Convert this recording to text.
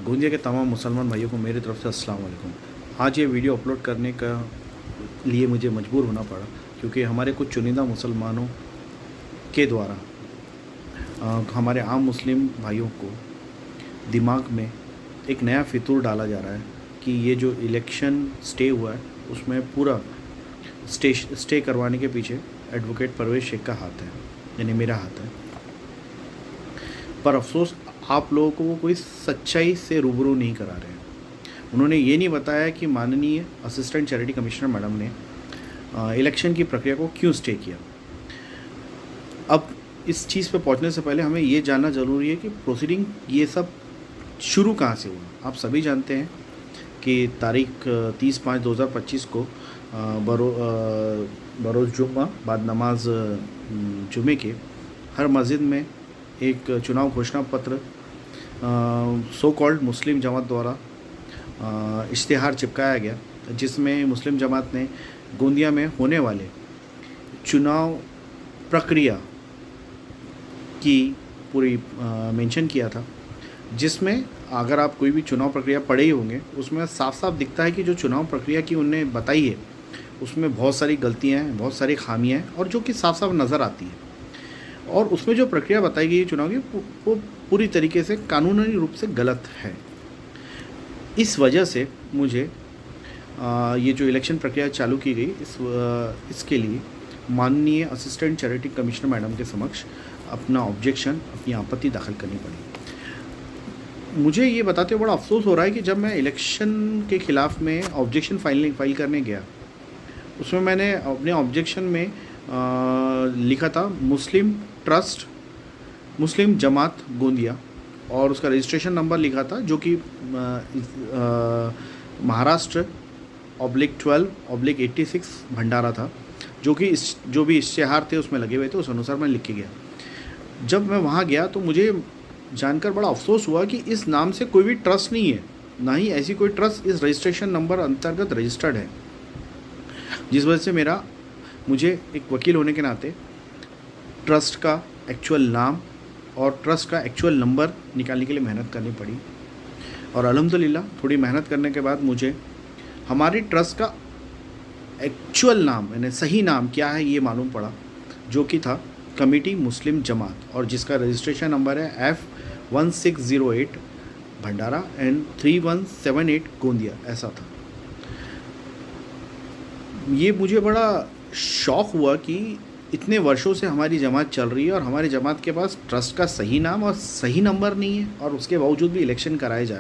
गोंदिया के तमाम मुसलमान भाइयों को मेरी तरफ से अस्सलाम वालेकुम। आज ये वीडियो अपलोड करने का लिए मुझे मजबूर होना पड़ा क्योंकि हमारे कुछ चुनिंदा मुसलमानों के द्वारा हमारे आम मुस्लिम भाइयों को दिमाग में एक नया फितूर डाला जा रहा है कि ये जो इलेक्शन स्टे हुआ है उसमें पूरा स्टे करवाने के पीछे एडवोकेट परवेज़ शेख का हाथ है, यानी मेरा हाथ है। पर अफसोस आप लोगों को वो कोई सच्चाई से रूबरू नहीं करा रहे हैं। उन्होंने ये नहीं बताया कि माननीय असिस्टेंट चैरिटी कमिश्नर मैडम ने इलेक्शन की प्रक्रिया को क्यों स्टे किया। अब इस चीज़ पे पहुंचने से पहले हमें ये जानना ज़रूरी है कि प्रोसीडिंग ये सब शुरू कहाँ से हुआ। आप सभी जानते हैं कि तारीख 30/5/2025 को बरोज़ जुम्मा बाद नमाज जुमे के हर मस्जिद में एक चुनाव घोषणा पत्र सो कॉल्ड मुस्लिम जमात द्वारा इश्तिहार चिपकाया गया, जिसमें मुस्लिम जमात ने गोंदिया में होने वाले चुनाव प्रक्रिया की पूरी मेंशन किया था। जिसमें अगर आप कोई भी चुनाव प्रक्रिया पढ़े ही होंगे उसमें साफ साफ दिखता है कि जो चुनाव प्रक्रिया की उन्होंने बताई है उसमें बहुत सारी गलतियां हैं, बहुत सारी खामियां हैं और जो कि साफ साफ नज़र आती है। और उसमें जो प्रक्रिया बताई गई है चुनाव की वो पूरी तरीके से कानूनी रूप से गलत है। इस वजह से मुझे ये जो इलेक्शन प्रक्रिया चालू की गई इसके लिए माननीय असिस्टेंट चैरिटी कमिश्नर मैडम के समक्ष अपना ऑब्जेक्शन, अपनी आपत्ति दाखिल करनी पड़ी। मुझे ये बताते हुए बड़ा अफसोस हो रहा है कि जब मैं इलेक्शन के ख़िलाफ़ में ऑब्जेक्शन फाइल करने गया उसमें मैंने अपने ऑब्जेक्शन में लिखा था मुस्लिम ट्रस्ट मुस्लिम जमात गोंदिया और उसका रजिस्ट्रेशन नंबर लिखा था जो कि महाराष्ट्र /12/86 भंडारा था, जो कि जो भी इश्तिहार थे उसमें लगे हुए थे उस अनुसार मैं लिख के गया। जब मैं वहाँ गया तो मुझे जानकर बड़ा अफसोस हुआ कि इस नाम से कोई भी ट्रस्ट नहीं है, ना ही ऐसी कोई ट्रस्ट इस रजिस्ट्रेशन नंबर अंतर्गत रजिस्टर्ड है। जिस वजह से मुझे एक वकील होने के नाते ट्रस्ट का एक्चुअल नाम और ट्रस्ट का एक्चुअल नंबर निकालने के लिए मेहनत करनी पड़ी। और अल्हम्दुलिल्लाह थोड़ी मेहनत करने के बाद मुझे हमारी ट्रस्ट का एक्चुअल नाम, यानी सही नाम क्या है ये मालूम पड़ा, जो कि था कमेटी मुस्लिम जमात और जिसका रजिस्ट्रेशन नंबर है F1608 भंडारा एंड 3178 गोंदिया, ऐसा था। ये मुझे बड़ा शौक़ हुआ कि इतने वर्षों से हमारी जमात चल रही है और हमारी जमात के पास ट्रस्ट का सही नाम और सही नंबर नहीं है और उसके बावजूद भी इलेक्शन कराए जा रहे हैं।